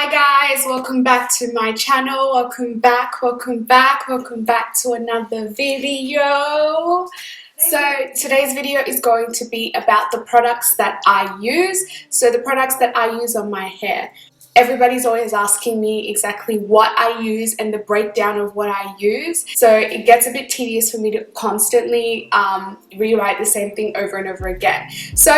Hi guys, welcome back to my channel. Welcome back to another video. So today's video is going to be about the products that I use. So the products that I use on my hair. Everybody's always asking me exactly what I use and the breakdown of what I use. So it gets a bit tedious for me to constantly rewrite the same thing over and over again. So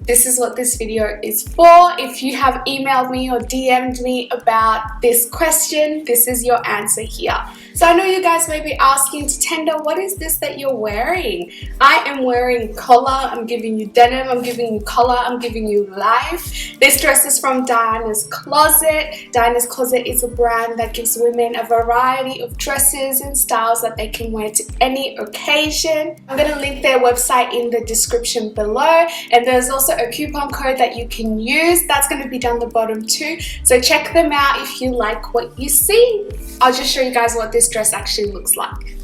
this is what this video is for. If you have emailed me or DM'd me about this question, this is your answer here. So I know you guys may be asking, Tatenda, what is this that you're wearing? I am wearing collar, I'm giving you denim, I'm giving you collar, I'm giving you life. This dress is from Diana's Closet. Diana's Closet is a brand that gives women a variety of dresses and styles that they can wear to any occasion. I'm going to link their website in the description below, and there's also a coupon code that you can use. That's going to be down the bottom too. So check them out if you like what you see. I'll just show you guys what this dress actually looks like.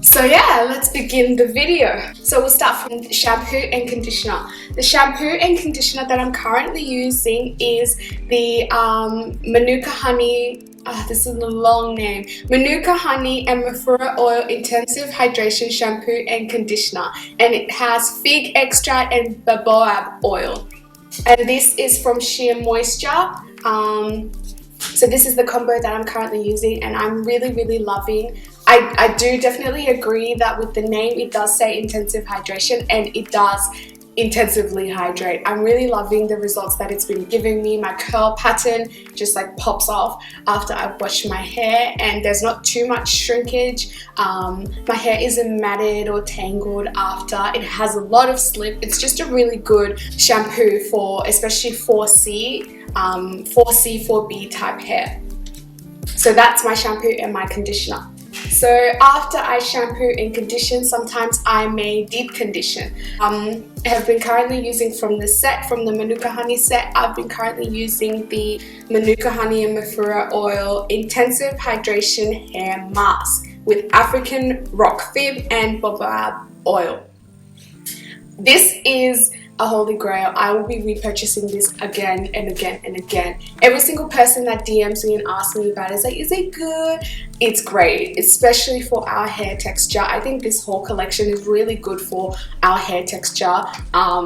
So yeah, let's begin the video. So we'll start from the shampoo and conditioner. The shampoo and conditioner that I'm currently using is the Manuka Honey, this is a long name, Manuka Honey and Mafura Oil Intensive Hydration Shampoo and Conditioner. And it has fig extract and baobab oil. And this is from Sheer Moisture. So this is the combo that I'm currently using, and I'm really loving. I do definitely agree that with the name it does say intensive hydration, and it does intensively hydrate. I'm really loving the results that it's been giving me. My curl pattern just like pops off after I've washed my hair, and there's not too much shrinkage. My hair isn't matted or tangled after. It has a lot of slip. It's just a really good shampoo for especially 4C, 4B type hair. So that's my shampoo and my conditioner. So after I shampoo and condition, sometimes I may deep condition. I have been currently using from the Manuka Honey set, I've been currently using the Manuka Honey and Mafura Oil Intensive Hydration Hair Mask with African Rock Fib and baobab oil. This is a holy grail. I will be repurchasing this again and again and again. Every single person that DMs me and asks me about it is like, is it good? It's great, especially for our hair texture. I think this whole collection is really good for our hair texture,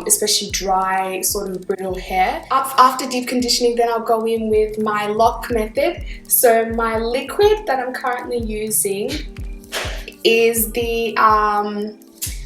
especially dry, sort of brittle hair. After deep conditioning, then I'll go in with my lock method. So my liquid that I'm currently using is the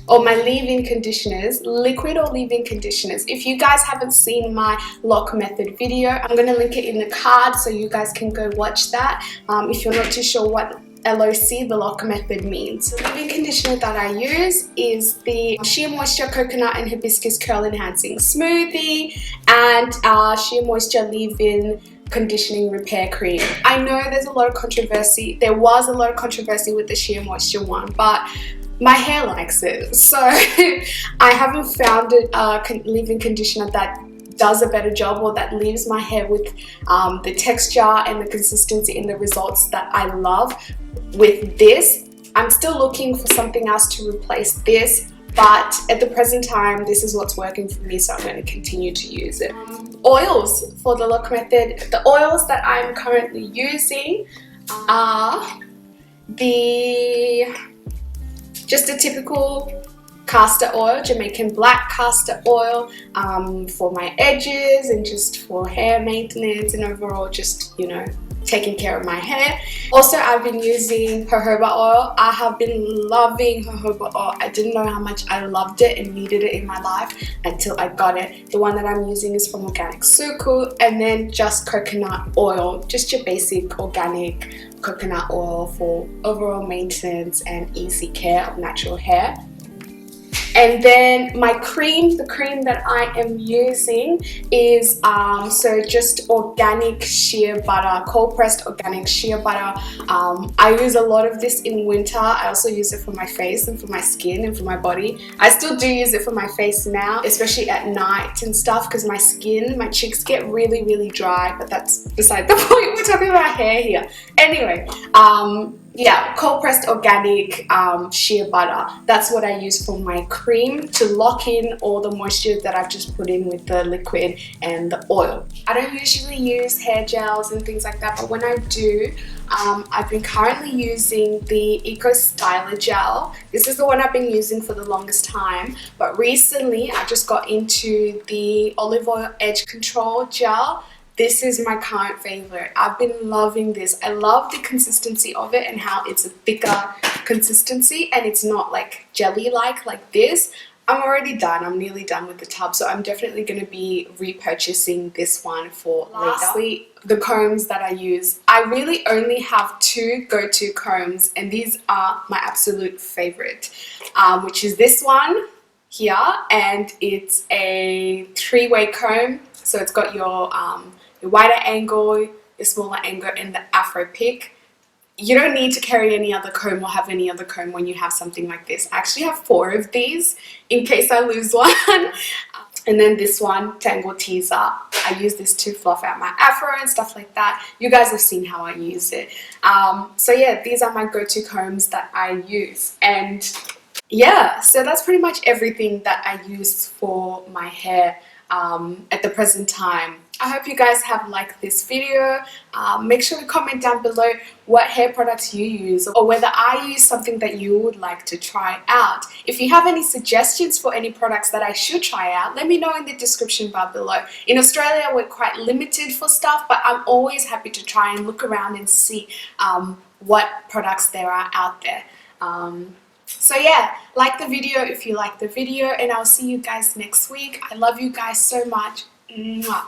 or my leave-in conditioners, liquid or leave-in conditioners. If you guys haven't seen my lock method video, I'm going to link it in the card so you guys can go watch that if you're not too sure what LOC, the lock method, means. The leave-in conditioner that I use is the Sheer Moisture Coconut and Hibiscus Curl Enhancing Smoothie and Sheer Moisture Leave-In Conditioning Repair Cream. I know there's a lot of controversy. There was a lot of controversy with the Sheer Moisture one, but my hair likes it, so I haven't found a leave-in conditioner that does a better job or that leaves my hair with the texture and the consistency and the results that I love with this. I'm still looking for something else to replace this, but at the present time this is what's working for me, so I'm going to continue to use it. Oils for the lock method. The oils that I'm currently using are just a typical castor oil, Jamaican black castor oil, for my edges and just for hair maintenance and overall just, you know, taking care of my hair. Also, I've been using jojoba oil. I have been loving jojoba oil. I didn't know how much I loved it and needed it in my life until I got it. The one that I'm using is from Organic Suku, and then just coconut oil, just your basic organic coconut oil for overall maintenance and easy care of natural hair. And then my cream, the cream that I am using is so just organic shea butter, cold pressed organic shea butter. I use a lot of this in winter. I also use it for my face and for my skin and for my body. I still do use it for my face now, especially at night and stuff, because my skin, my cheeks get really dry, but that's beside the point. We're talking about hair here. Anyway, yeah, cold pressed organic shea butter. That's what I use for my cream to lock in all the moisture that I've just put in with the liquid and the oil. I don't usually use hair gels and things like that, but when I do, I've been currently using the Eco Styler gel. This is the one I've been using for the longest time, but recently I just got into the olive oil edge control gel. This is my current favorite. I've been loving this. I love the consistency of it and how it's a thicker consistency and it's not like jelly-like this. I'm already done. I'm nearly done with the tub, so I'm definitely going to be repurchasing this one for later. Lastly, the combs that I use. I really only have two go-to combs, and these are my absolute favorite, which is this one here, and it's a three-way comb. So it's got your wider angle, your smaller angle, and the Afro pick. You don't need to carry any other comb or have any other comb when you have something like this. I actually have 4 of these in case I lose one. And then this one, Tangle Teaser. I use this to fluff out my afro and stuff like that. You guys have seen how I use it. So yeah, these are my go-to combs that I use. And yeah, so that's pretty much everything that I use for my hair at the present time. I hope you guys have liked this video. Make sure to comment down below what hair products you use or whether I use something that you would like to try out. If you have any suggestions for any products that I should try out, let me know in the description bar below. In Australia, we're quite limited for stuff, but I'm always happy to try and look around and see what products there are out there. So yeah, like the video if you like the video, and I'll see you guys next week. I love you guys so much. Mwah.